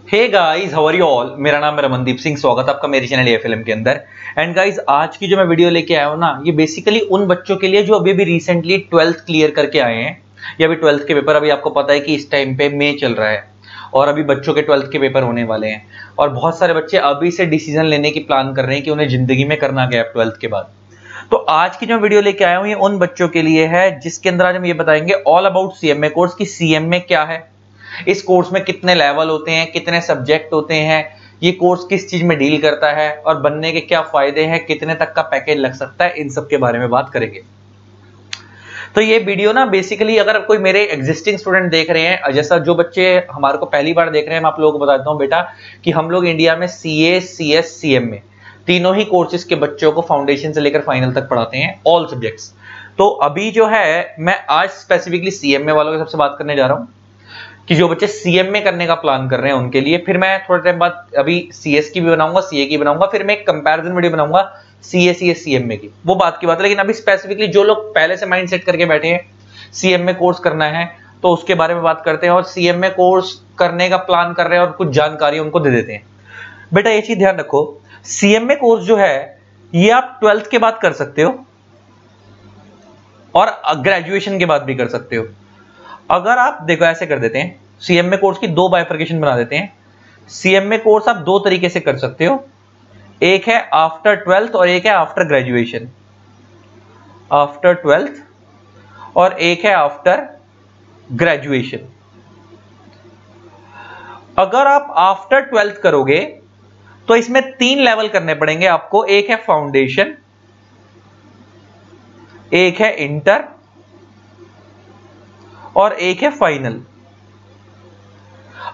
Hey guys, how are you all. मेरा नाम है रमनदीप सिंह। स्वागत है आपका मेरे चैनल एएफएलएम के अंदर। एंड गाइस, आज की जो मैं वीडियो लेके आया हूं ना, ये बेसिकली उन बच्चों के लिए जो अभी भी रिसेंटली 12th क्लियर करके आए हैं, या अभी 12th के पेपर, अभी आपको पता है कि इस टाइम पे मई चल रहा है और अभी बच्चों के 12th के पेपर होने वाले हैं और बहुत सारे बच्चे अभी से डिसीजन लेने की प्लान कर रहे हैं कि उन्हें जिंदगी में करना क्या है 12th के बाद। तो आज की जो वीडियो लेके आया हूं ये उन बच्चों के लिए है जिसके अंदर आज हम ये बताएंगे ऑल अबाउट सीएमए कोर्स की सीएमए क्या है, इस कोर्स में कितने लेवल होते हैं, कितने सब्जेक्ट होते हैं, ये कोर्स किस चीज में डील करता है और बनने के क्या फायदे हैं, कितने तक का पैकेज लग सकता है, इन सब के बारे में बात करेंगे। तो ये वीडियो ना बेसिकली अगर कोई मेरे एग्जिस्टिंग स्टूडेंट देख रहे हैं, जैसा जो बच्चे हमारे को पहली बार देख रहे हैं, मैं आप लोगों को बता देता हूं बेटा कि हम लोग इंडिया में सीए, सीएस, सीएमए तीनों ही कोर्सेज के बच्चों को फाउंडेशन से लेकर फाइनल तक पढ़ाते हैं, ऑल सब्जेक्ट्स। तो अभी जो है मैं आज स्पेसिफिकली सीएमए वालों के सबसे बात करने जा रहा हूं कि जो बच्चे सीएमए करने का प्लान कर रहे हैं उनके लिए। फिर मैं थोड़े टाइम बाद अभी सीएस की भी बनाऊंगा, सीए की बनाऊंगा, फिर मैं एक कंपैरिजन वीडियो बनाऊंगा सीए, सीएस, सीएमए की, वो बात की बात है। लेकिन अभी स्पेसिफिकली जो लोग पहले से माइंड सेट करके बैठे हैं सीएमए कोर्स करना है तो उसके बारे में बात करते हैं और सीएमए कोर्स करने का प्लान कर रहे हैं और कुछ जानकारी उनको दे देते हैं। बेटा ये चीज ध्यान रखो, सीएमए कोर्स जो है ये आप 12th के बाद कर सकते हो और ग्रेजुएशन के बाद भी कर सकते हो। अगर आप देखो ऐसे कर देते हैं, सीएमए कोर्स की दो बाइफर्केशन बना देते हैं। सीएमए कोर्स आप दो तरीके से कर सकते हो, एक है आफ्टर 12th और एक है आफ्टर ग्रेजुएशन। आफ्टर 12th और एक है आफ्टर ग्रेजुएशन। अगर आप आफ्टर 12th करोगे तो इसमें 3 लेवल करने पड़ेंगे आपको, एक है फाउंडेशन, एक है इंटर और एक है फाइनल।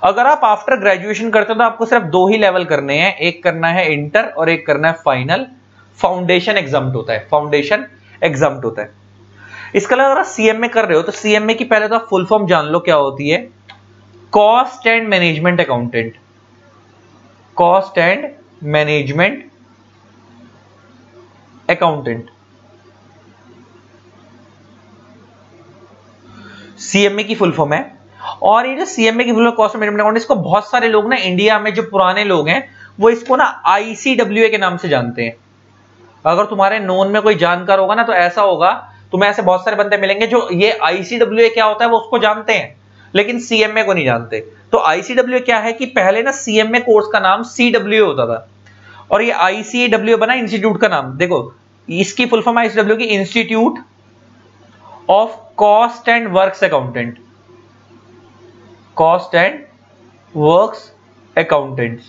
अगर आप आफ्टर ग्रेजुएशन करते हो तो आपको सिर्फ 2 ही लेवल करने हैं, एक करना है इंटर और एक करना है फाइनल। फाउंडेशन एग्जाम्प्ट होता है, फाउंडेशन एग्जाम्प्ट होता है। इसके अलावा अगर आप सीएमए कर रहे हो तो सीएमए की पहले तो आप फुल फॉर्म जान लो क्या होती है। Cost and management accountant. Cost and management accountant CMA की फुल फॉर्म है। और ये जो सीएमए की full form cost management account, इसको बहुत सारे लोग ना इंडिया में जो पुराने लोग हैं वो इसको ना आईसीडब्ल्यूए के नाम से जानते हैं। अगर तुम्हारे नोन में कोई जानकार होगा ना तो ऐसा होगा, तुम्हें ऐसे बहुत सारे बंदे मिलेंगे जो ये आईसीडब्ल्यूए क्या होता है वो उसको जानते हैं लेकिन सीएमए को नहीं जानते। तो आईसीडब्ल्यूए क्या है कि पहले ना सीएमए कोर्स का नाम सीडब्ल्यूए होता था और ये आईसीडब्ल्यूए बना इंस्टीट्यूट का नाम। देखो इसकी फुल फॉर्म आईसीडब्ल्यूए की institute of cost and works accountant. Cost and works accountants.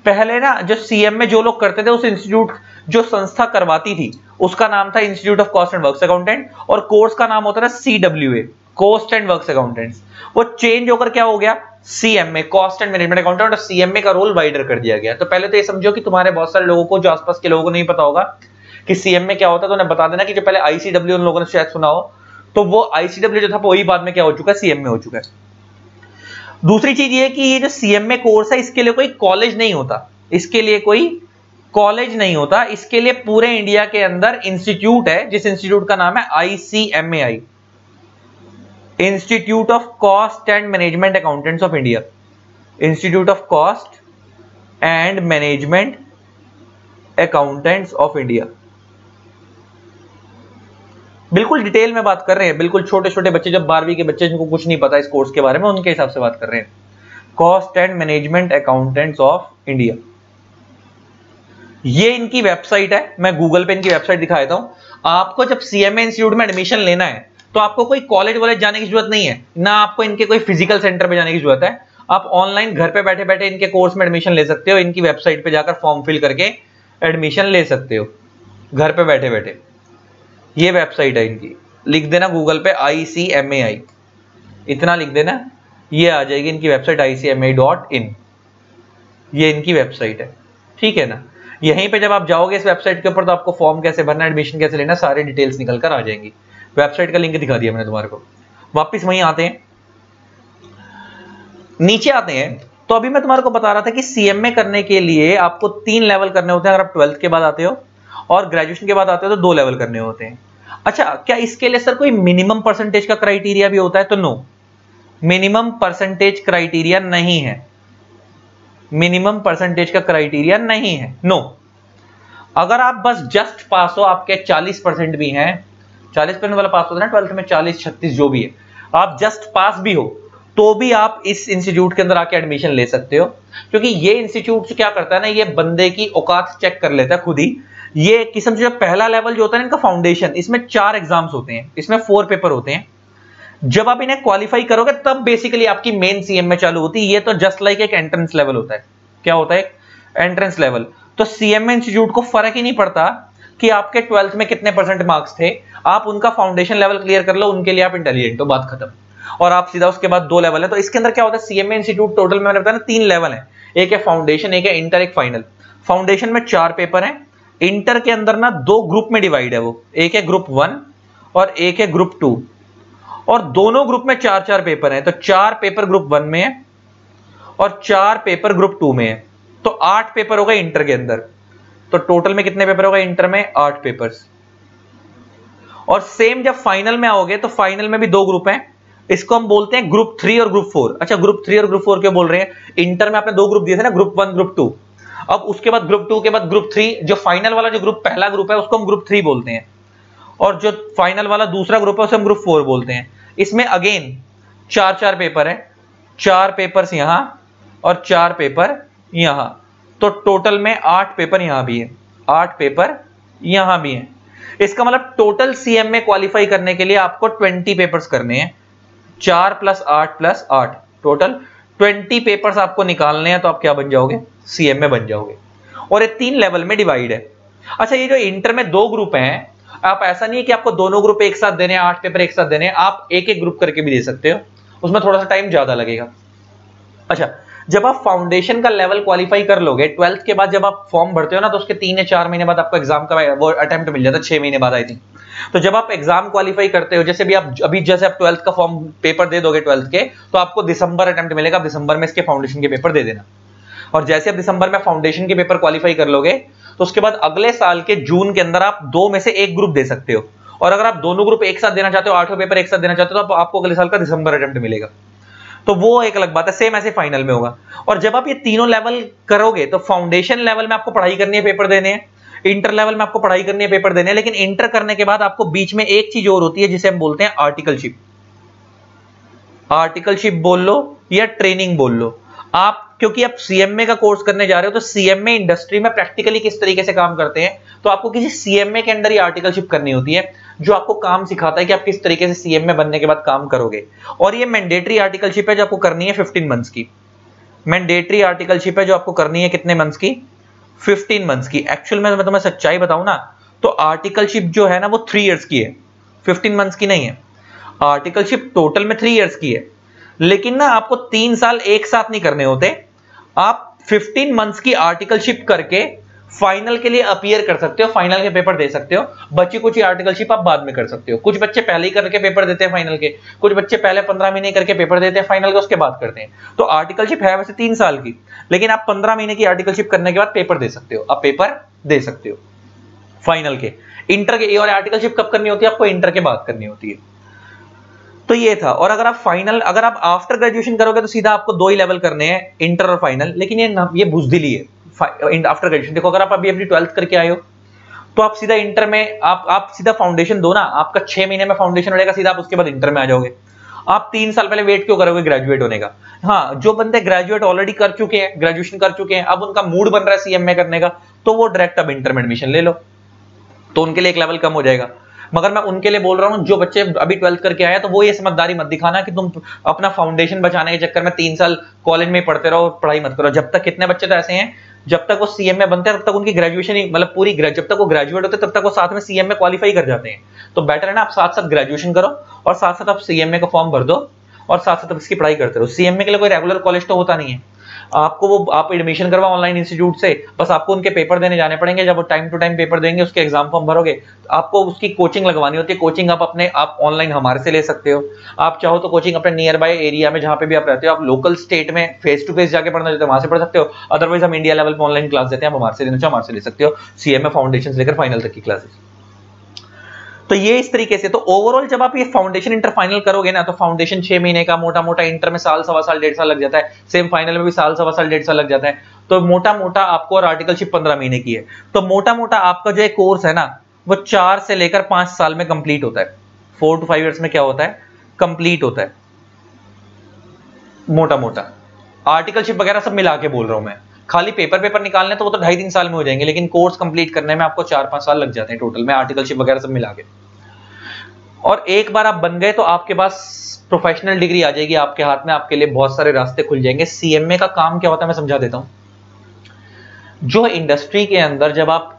पहले ना जो सीएमए जो लोग करते थे उस इंस्टीट्यूट जो संस्था करवाती थी उसका नाम था institute of cost and works accountant और कोर्स का नाम होता था CWA, cost and works accountants. वो चेंज होकर क्या हो गया, CMA, cost and management accountant, और सीएमए का रोल वाइडर कर दिया गया। तो पहले तो ये समझो कि तुम्हारे बहुत सारे लोगों को, जो आसपास के लोगों को नहीं पता होगा कि सीएमए क्या होता है, तो उन्हें बता देना कि जो पहले आईसीडब्ल्यू उन लोगों ने शायद सुना हो, तो वो आईसीडब्ल्यू जो था वही बाद में क्या हो चुका है, सीएमए हो चुका है। दूसरी चीज ये कि ये जो सीएमए कोर्स है इसके लिए कोई कॉलेज नहीं होता, इसके लिए कोई कॉलेज नहीं होता, इसके लिए पूरे इंडिया के अंदर इंस्टीट्यूट है जिस इंस्टीट्यूट का नाम है ICMAI, institute of cost and management accountants of India. Institute of cost and management accountants of India. बिल्कुल डिटेल में बात कर रहे हैं, बिल्कुल छोटे छोटे बच्चे, जब 12वीं के बच्चे जिनको कुछ नहीं पता इस कोर्स के बारे में, उनके हिसाब से बात कर रहे हैं। Cost and management accountants of India, ये इनकी वेबसाइट है। मैं गूगल पे इनकी वेबसाइट दिखा देता हूं। आपको जब सीएमए इंस्टीट्यूट में एडमिशन लेना है तो आपको कोई कॉलेज वॉलेज जाने की जरूरत नहीं है, ना आपको इनके कोई फिजिकल सेंटर पे जाने की जरूरत है। आप ऑनलाइन घर पे बैठे बैठे इनके कोर्स में एडमिशन ले सकते हो। इनकी वेबसाइट पे जाकर फॉर्म फिल करके एडमिशन ले सकते हो घर पे बैठे बैठे। ये वेबसाइट है इनकी, लिख देना गूगल पे आईसीएमएआई, इतना लिख देना, ये आ जाएगी इनकी वेबसाइट icma.in। ये इनकी वेबसाइट है, ठीक है ना। यहीं पे जब आप जाओगे इस वेबसाइट के ऊपर तो आपको फॉर्म कैसे भरना, एडमिशन कैसे लेना, सारी डिटेल्स निकल कर आ जाएंगी। वेबसाइट का लिंक दिखा दिया मैंने तुम्हारे को। वापस वहीं आते हैं, नीचे आते हैं। तो अभी मैं तुम्हारे को बता रहा था कि सीएमए करने के लिए आपको 3 लेवल करने होते हैं। अगर आप 12th के बाद आते हो और ग्रेजुएशन के बाद आते हो तो 2 लेवल करने होते हैं। अच्छा, क्या इसके लिए सर कोई मिनिमम परसेंटेज का क्राइटेरिया भी होता है? तो नो, मिनिमम परसेंटेज क्राइटेरिया नहीं है, मिनिमम परसेंटेज का क्राइटेरिया नहीं है, नो। अगर आप बस जस्ट पास हो, आपके 40% भी हैं, 40% वाला पास होता है ना 12th में, 40-36 जो भी है, आप जस्ट पास भी हो तो भी आप इस इंस्टीट्यूट के अंदर आके एडमिशन ले सकते हो, क्योंकि ये इंस्टीट्यूट क्या करता है ना, ये बंदे की औकात चेक कर लेता है खुद ही। ये किस्म से पहला लेवल जो होता है ना इनका फाउंडेशन, इसमें 4 एग्जाम्स होते हैं, इसमें 4 पेपर होते हैं। जब आप इन्हें क्वालिफाई करोगे तब बेसिकली आपकी मेन सीएमए चालू होती है। ये तो जस्ट लाइक एक एंट्रेंस लेवल होता है। क्या होता है? Entrance level. तो सीएमए इंस्टीट्यूट को फर्क ही नहीं पड़ता कि आपके 12th में कितने परसेंट मार्क्स थे, आप उनका फाउंडेशन लेवल क्लियर कर लो, उनके लिए आप इंटेलिजेंट हो, बात खत्म। और आप सीधा उसके बाद 2 लेवल है। तो इसके अंदर क्या होता है, सीएमए इंस्टीट्यूट टोटल मैंने बताया ना 3 लेवल है, एक है फाउंडेशन, एक है इंटर, एक फाइनल। फाउंडेशन में 4 पेपर हैं, इंटर के अंदर ना 2 ग्रुप में डिवाइड है वो, एक है ग्रुप 1 और एक है ग्रुप 2, और दोनों ग्रुप में 4-4 पेपर हैं। तो 4 पेपर ग्रुप 1 में है और 4 पेपर ग्रुप 2 में है, तो 8 पेपर हो गए इंटर के अंदर। तो टोटल में कितने पेपर होगा इंटर में? 8 पेपर्स। और सेम जब फाइनल में आओगे तो फाइनल में भी 2 ग्रुप हैं, इसको हम बोलते हैं ग्रुप 3 और ग्रुप 4। अच्छा, ग्रुप 3 और ग्रुप 4 क्यों बोल रहे हैं? इंटर में आपने 2 ग्रुप दिए थे ना, ग्रुप 1 ग्रुप 2। अब उसके बाद ग्रुप 2 के बाद ग्रुप 3, जो फाइनल वाला जो ग्रुप पहला ग्रुप है उसको हम ग्रुप 3 बोलते हैं, और जो फाइनल वाला दूसरा ग्रुप है उसे हम ग्रुप 4 बोलते हैं। इसमें अगेन 4-4 पेपर है, 4 पेपर्स यहां और 4 पेपर यहां, तो टोटल में 8 पेपर यहां भी है, 8 पेपर यहां भी है। इसका मतलब टोटल सीएमए क्वालिफाई करने के लिए आपको 20 पेपर्स करने हैं, 4 + 8 + 8, टोटल 20 पेपर्स आपको निकालने हैं, तो आप क्या बन जाओगे? सीएमए बन जाओगे। और ये 3 लेवल में डिवाइड है। अच्छा, ये जो इंटर में 2 ग्रुप हैं, आप ऐसा नहीं है कि आपको दोनों ग्रुप एक साथ देने हैं, 8 पेपर एक साथ देने हैं, आप एक एक ग्रुप करके भी दे सकते हो, उसमें थोड़ा सा टाइम ज्यादा लगेगा। अच्छा, जब आप फाउंडेशन का लेवल क्वालिफाई कर लोगे, 12th के बाद जब आप फॉर्म भरते हो ना, तो उसके 3 या 4 महीने बाद आपको एग्जाम का वो अटेम्प्ट मिल जाता है, 6 महीने बाद आई थिंक। तो जब आप एग्जाम क्वालिफाई करते हो, जैसे भी आप अभी जैसे आप 12th का फॉर्म पेपर दे दोगे 12th के, तो आपको दिसंबर अटेम्प्ट मिलेगा, आप दिसंबर में इसके फाउंडेशन के पेपर दे देना। और जैसे आप दिसंबर में फाउंडेशन के पेपर क्वालिफाई कर लोगे, तो उसके बाद अगले साल के जून के अंदर आप 2 में से 1 ग्रुप दे सकते हो। और अगर आप दोनों ग्रुप एक साथ देना चाहते हो, 8 पेपर एक साथ देना चाहते हो, तो आपको अगले साल का दिसंबर अटेम्प्ट मिलेगा। तो वो एक अलग बात है। सेम ऐसे फाइनल में होगा। और जब आप ये तीनों लेवल करोगे, तो फाउंडेशन लेवल में आपको पढ़ाई करनी है, पेपर देने हैं, इंटर लेवल में आपको पढ़ाई करनी है, पेपर देने हैं, लेकिन इंटर करने के बाद आपको बीच में एक चीज और होती है जिसे हम बोलते हैं आर्टिकलशिप। आर्टिकलशिप बोल लो या ट्रेनिंग बोल लो आप, क्योंकि आप सीएमए का कोर्स करने जा रहे हो, तो सीएमए इंडस्ट्री में प्रैक्टिकली किस तरीके से काम करते हैं, तो आपको किसी सीएमए के अंदर ही आर्टिकलशिप करनी होती है, जो आपको काम सिखाता है कि आप किस तरीके से सीएमए बनने के बाद काम करोगे। और ये मैंडेटरी आर्टिकलशिप है जो आपको करनी है 15 मंथ्स की। मैंडेटरी आर्टिकलशिप है जो आपको करनी है कितने मंथ्स की? 15 मंथ्स की। एक्चुअल में मैं तुम्हें सच्चाई बताऊं ना, तो आर्टिकलशिप जो है ना वो 3 इयर्स की है, 15 मंथ्स की नहीं है। आर्टिकलशिप टोटल में 3 इयर्स की है, लेकिन ना आपको 3 साल एक साथ नहीं करने होते। आप 15 मंथ्स की आर्टिकलशिप करके फाइनल के लिए अपीयर कर सकते हो, फाइनल के पेपर दे सकते हो। बची कुछ आर्टिकलशिप आप बाद में कर सकते हो। कुछ बच्चे पहले ही करके पेपर देते हैं फाइनल के, कुछ बच्चे पहले 15 महीने करके पेपर देते हैं फाइनल के, उसके बाद करते हैं। तो आर्टिकलशिप है वैसे 3 साल की, लेकिन आप 15 महीने की आर्टिकलशिप करने के बाद पेपर दे सकते हो, आप पेपर दे सकते हो फाइनल के। इंटर के और आर्टिकलशिप कब करनी होती है? आपको इंटर के बाद करनी होती है। तो ये था। और अगर आप फाइनल, अगर आप आफ्टर ग्रेजुएशन करोगे तो सीधा आपको 2 ही लेवल करने हैं, इंटर और फाइनल। लेकिन ये बुजदिली है आफ्टर ग्रेजुएशन। देखो, अगर आप अभी अपनी 12th करके आए हो, तो आप सीधा इंटर में आप सीधा फाउंडेशन दो ना, आपका 6 महीने में फाउंडेशन रहेगा, सीधा आप उसके बाद इंटर में आ जाओगे। आप 3 साल पहले वेट क्यों करोगे ग्रेजुएट होने का? हाँ, जो बंदे ग्रेजुएट ऑलरेडी कर चुके हैं, ग्रेजुएशन कर चुके हैं, अब उनका मूड बन रहा है सीएमए करने का, तो वो डायरेक्ट अब इंटर में एडमिशन ले लो, तो उनके लिए एक लेवल कम हो जाएगा। मगर मैं उनके लिए बोल रहा हूं जो बच्चे अभी 12th करके आए, तो वो ये समझदारी मत दिखाना कि तुम अपना फाउंडेशन बचाने के चक्कर में 3 साल कॉलेज में पढ़ते रहो, पढ़ाई मत करो। जब तक, कितने बच्चे तो ऐसे हैं, जब तक वो सीएमए बनते हैं तब तक उनकी ग्रेजुएशन ही, मतलब पूरी जब तक वो ग्रेजुएट होते हैं तब तक वो साथ में सीएमए क्वालिफाई कर जाते हैं। तो बेटर है ना आप साथ साथ ग्रेजुएशन करो और साथ साथ आप सीएमए का फॉर्म भर दो और साथ साथ इसकी पढ़ाई करते रहो। सीएमए के लिए कोई रेगुलर कॉलेज तो होता नहीं है, आपको वो आप एडमिशन करवा ऑनलाइन इंस्टीट्यूट से, बस आपको उनके पेपर देने जाने पड़ेंगे। जब वो टाइम टू टाइम पेपर देंगे, उसके एग्जाम फॉर्म भरोगे, तो आपको उसकी कोचिंग लगवानी होती है। कोचिंग आप ऑनलाइन हमारे से ले सकते हो। आप चाहो तो कोचिंग अपने नियर बाय एरिया में जहां पे भी आप रहते हो, आप लोकल स्टेट में फेस टू फेस जाके पढ़ना चाहते हो वहां से पढ़ सकते हो। अदरवाइज हम इंडिया लेवल पे ऑनलाइन क्लास देते हैं, आप हमारे से लेना चाहो हमारे से ले सकते हो। सीएमए फाउंडेशन से लेकर फाइनल तक की क्लासेस। तो ये इस तरीके से, तो ओवरऑल जब आप ये फाउंडेशन इंटर फाइनल करोगे ना, तो फाउंडेशन 6 महीने का, मोटा मोटा इंटर में साल, सवा साल, 1.5 साल लग जाता है, सेम फाइनल में भी साल, सवा साल, 1.5 साल लग जाता है। तो मोटा मोटा आपको, और आर्टिकलशिप 15 महीने की है, तो मोटा मोटा आपका जो कोर्स है ना, वो 4 से लेकर 5 साल में कंप्लीट होता है। 4 to 5 ईयर्स में क्या होता है, कंप्लीट होता है मोटा मोटा। आर्टिकलशिप वगैरह सब मिला के बोल रहा हूं मैं, खाली पेपर निकालने तो वो तो 2.5-3 साल में हो जाएंगे, लेकिन कोर्स कंप्लीट करने में आपको 4-5 साल लग जाते हैं टोटल में, आर्टिकलशिप वगैरह सब मिला के। और एक बार आप बन गए तो आपके पास प्रोफेशनल डिग्री आ जाएगी आपके हाथ में, आपके लिए बहुत सारे रास्ते खुल जाएंगे। सीएमए का काम क्या होता है मैं समझा देता हूं। जो इंडस्ट्री के अंदर जब आप,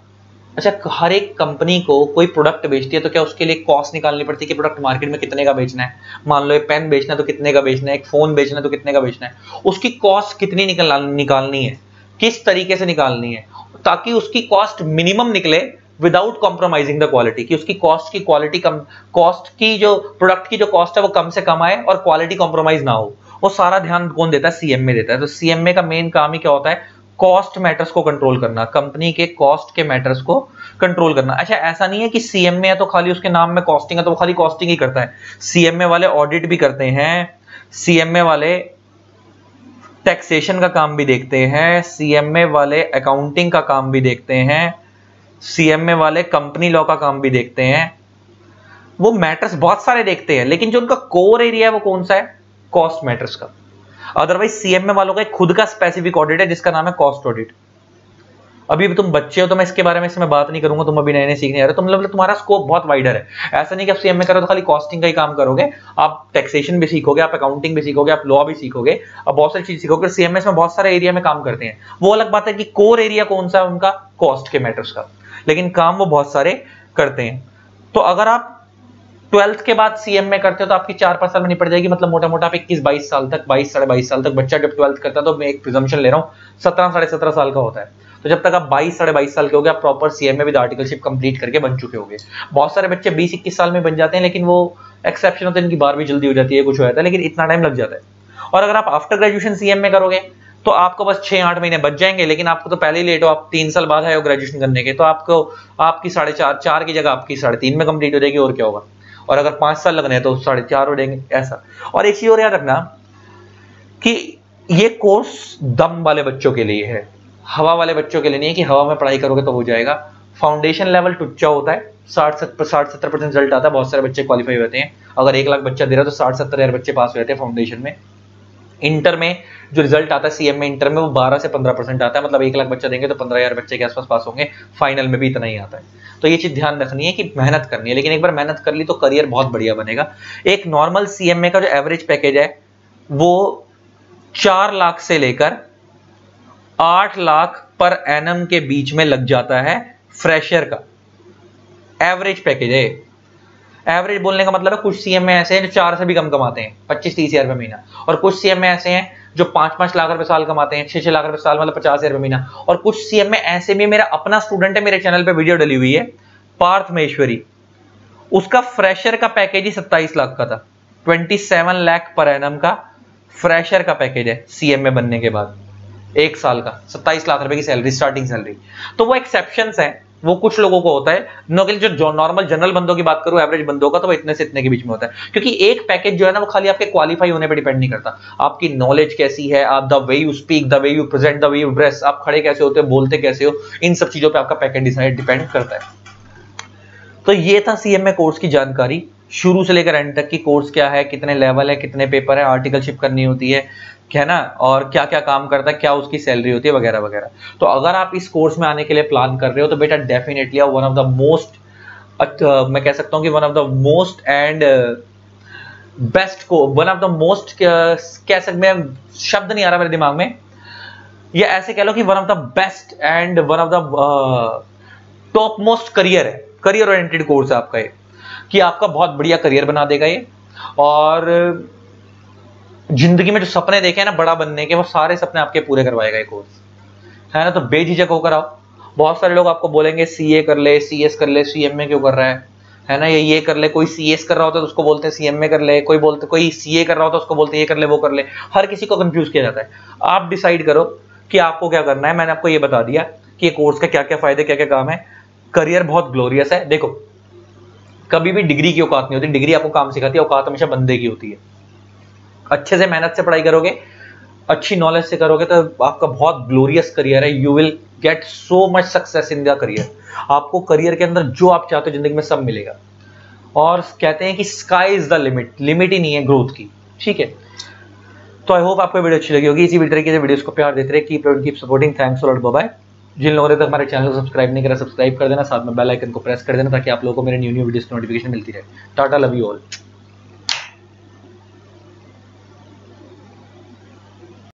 अच्छा, हर एक कंपनी को कोई प्रोडक्ट बेचती है तो क्या उसके लिए कॉस्ट निकालनी पड़ती है कि प्रोडक्ट मार्केट में कितने का बेचना है। मान लो एक पेन बेचना है तो कितने का बेचना है, एक फोन बेचना है तो कितने का बेचना है, उसकी कॉस्ट कितनी निकालनी है, किस तरीके से निकालनी है, ताकि उसकी कॉस्ट मिनिमम निकले विदाउट कॉम्प्रोमाइजिंग द क्वालिटी, कि उसकी कॉस्ट की क्वालिटी कम, कॉस्ट की जो प्रोडक्ट की जो कॉस्ट है वो कम से कम आए और क्वालिटी कॉम्प्रोमाइज ना हो। वो सारा ध्यान कौन देता है, सीएमए देता है। तो सीएमए का मेन काम ही क्या होता है, कॉस्ट मैटर्स को कंट्रोल करना, कंपनी के कॉस्ट के मैटर्स को कंट्रोल करना। अच्छा, ऐसा नहीं है कि सीएमए है तो खाली उसके नाम में कॉस्टिंग है तो वो खाली कॉस्टिंग ही करता है। सीएमए वाले ऑडिट भी करते हैं, सीएमए वाले टैक्सेशन का काम भी देखते हैं, सीएमए वाले अकाउंटिंग का काम भी देखते हैं, सीएमए वाले कंपनी लॉ का काम भी देखते हैं। वो मैटर्स बहुत सारे देखते हैं, लेकिन जो उनका कोर एरिया है वो कौन सा है, कॉस्ट मैटर्स का। अदरवाइज सीएमए वालों का एक खुद का स्पेसिफिक ऑडिट है जिसका नाम है कॉस्ट ऑडिट। अभी तुम बच्चे हो तो मैं इसके बारे में इसमें बात नहीं करूंगा, तुम अभी नए नए सीखने आ रहे हो, तो मतलब तुम्हारा स्कोप बहुत वाइडर है। ऐसा नहीं कि आप सीएमए करो तो खाली कॉस्टिंग का ही काम करोगे, आप टैक्सेशन भी सीखोगे, आप अकाउंटिंग भी सीखोगे, आप लॉ भी सीखोगे, आप बहुत सारी चीज सीखोगे। सीएमए में बहुत सारे एरिया में काम करते हैं। वो अलग बात है कि कोर एरिया कौन सा है उनका, कॉस्ट के मैटर्स का, लेकिन काम वो बहुत सारे करते हैं। तो अगर आप 12th के बाद सीएमए करते हो तो आपकी 4-5 साल में निपट जाएगी। मतलब मोटा मोटा आप 21-22 साल तक, 22 साढ़े 22 साल तक, बच्चा जब 12th करता है तो मैं एक प्रिजम्पशन ले रहा हूँ 17 साढ़े 17 साल का होता है। तो जब तक आप 22 साढ़े 22 साल के होगे, आप proper CMA with articleship complete करके बन चुके होंगे। बहुत सारे बच्चे 20-21 साल में बन जाते हैं, लेकिन वो एक्सेप्शन होता है, इनकी बार भी जल्दी हो जाती है, कुछ हो जाता है, लेकिन इतना टाइम लग जाता है। और अगर आप आफ्टर ग्रेजुएशन सीएमए करोगे तो आपको बस 6-8 महीने बच जाएंगे, लेकिन आपको तो पहले ही लेट हो, आप 3 साल बाद आए हो ग्रेजुएशन करने के, तो आपको आपकी 4.5 की जगह आपकी 3.5 में कंप्लीट हो जाएगी, और क्या होगा। और अगर 5 साल लगने हैं तो 4.5 हो जाएंगे, ऐसा। और एक चीज और याद रखना कि ये कोर्स दम वाले बच्चों के लिए है, हवा वाले बच्चों के लिए नहीं है कि हवा में पढ़ाई करोगे तो हो जाएगा। फाउंडेशन लेवल टुच्चा होता है, 60-70% रिजल्ट आता है, बहुत सारे बच्चे क्वालिफाई होते हैं। अगर 1 लाख बच्चा दे रहा है तो 60-70 हजार बच्चे पास हो जाते हैं फाउंडेशन में। इंटर में जो रिजल्ट आता है सीएमए इंटर में, वो 12 से 15% आता है, मतलब 1 लाख बच्चा देंगे तो 15,000 बच्चे के आसपास पास होंगे। फाइनल में भी इतना ही आता है। तो ये चीज ध्यान रखनी है कि मेहनत करनी है, लेकिन एक बार मेहनत कर ली तो करियर बहुत बढ़िया बनेगा। एक नॉर्मल सीएमए का जो एवरेज पैकेज है वो 4 लाख से लेकर 8 लाख पर एनम के बीच में लग जाता है। फ्रेशर का एवरेज पैकेज है। एवरेज बोलने का मतलब है कुछ सीएमए ऐसे हैं जो 4 से भी कम कमाते हैं, 25-30 हजार रुपए महीना, और कुछ सीएमए ऐसे हैं जो 5-5 लाख रुपए साल कमाते हैं, 6-6 लाख रुपए साल, मतलब 50 हजार रुपए महीना। और कुछ सीएमए ऐसे भी, मेरा अपना स्टूडेंट है, मेरे चैनल पे वीडियो डली हुई है, पार्थ महेश्वरी, उसका फ्रेशर का पैकेज ही 27 लाख का था। 27 लाख पर एनम का फ्रेशर का पैकेज है सीएमए बनने के बाद, 1 साल का 27 लाख रुपए की सैलरी, स्टार्टिंग सैलरी। तो वो एक्सेप्शंस है, वो कुछ लोगों को होता है। जो नॉर्मल जनरल बंदों की बात करूं, एवरेज बंदों का, तो वो इतने से इतने के बीच में होता है। क्योंकि एक पैकेज जो है ना, वो खाली आपके क्वालिफाई होने पे डिपेंड नहीं करता, आपकी नॉलेज कैसी है, आप the way you speak, the way you present, the way you dress, आप खड़े कैसे होते हो, बोलते कैसे हो, इन सब चीजों पे आपका पैकेज डिपेंड करता है। तो ये था सीएमए कोर्स की जानकारी, शुरू से लेकर एंड तक की। कोर्स क्या है, कितने लेवल है, कितने पेपर है, आर्टिकलशिप करनी होती है ना, और क्या क्या काम करता है, क्या उसकी सैलरी होती है, वगैरह वगैरह। तो अगर आप इस कोर्स में आने के लिए प्लान कर रहे हो तो बेटा definitely one of the most, मैं कह सकता हूं कि one of the most and best को, वन ऑफ द मोस्ट, कह सकते हैं, शब्द नहीं आ रहा मेरे दिमाग में, ये ऐसे कह लो कि one of the best and one of the top most career है, करियर ओरिएंटेड कोर्स है आपका ये, कि आपका बहुत बढ़िया करियर बना देगा ये। और जिंदगी में जो सपने देखे हैं ना बड़ा बनने के, वो सारे सपने आपके पूरे करवाएगा ये कोर्स, है ना। तो बेझिझक होकर आओ। बहुत सारे लोग आपको बोलेंगे सीए कर ले, सीएस कर ले, सीएमए क्यों कर रहा है ना, ये कर ले। कोई सीएस कर रहा होता है तो उसको बोलते हैं सीएमए कर ले, कोई सीए कर रहा होता है उसको बोलते हैं ये कर ले, वो कर ले। हर किसी को कंफ्यूज किया जाता है। आप डिसाइड करो कि आपको क्या करना है। मैंने आपको ये बता दिया कि ये कोर्स का क्या क्या फायदे, क्या क्या काम है। करियर बहुत ग्लोरियस है। देखो, कभी भी डिग्री की औकात नहीं होती, डिग्री आपको काम सिखाती है, औकात हमेशा बंदे की होती है। अच्छे से मेहनत से पढ़ाई करोगे, अच्छी नॉलेज से करोगे तो आपका बहुत ग्लोरियस करियर है। You will get so much success in the career. आपको करियर के अंदर जो आप चाहते हो जिंदगी में सब मिलेगा। और कहते हैं कि sky is the limit, limit ही नहीं है ग्रोथ की, ठीक है। तो आई होप आपको वीडियो अच्छी लगी होगी। इसी तरीके से वीडियोस को प्यार देते रहे, keep supporting. Thanks a lot, bye bye. जिन लोगों ने तक हमारे चैनल को सब्सक्राइब नहीं करा, सब्सक्राइब कर देना, साथ में बेल आइकन को प्रेस कर देना ताकि आप लोगों को मेरे न्यू वीडियोस की नोटिफिकेशन मिलती रहे। Tata, love you all.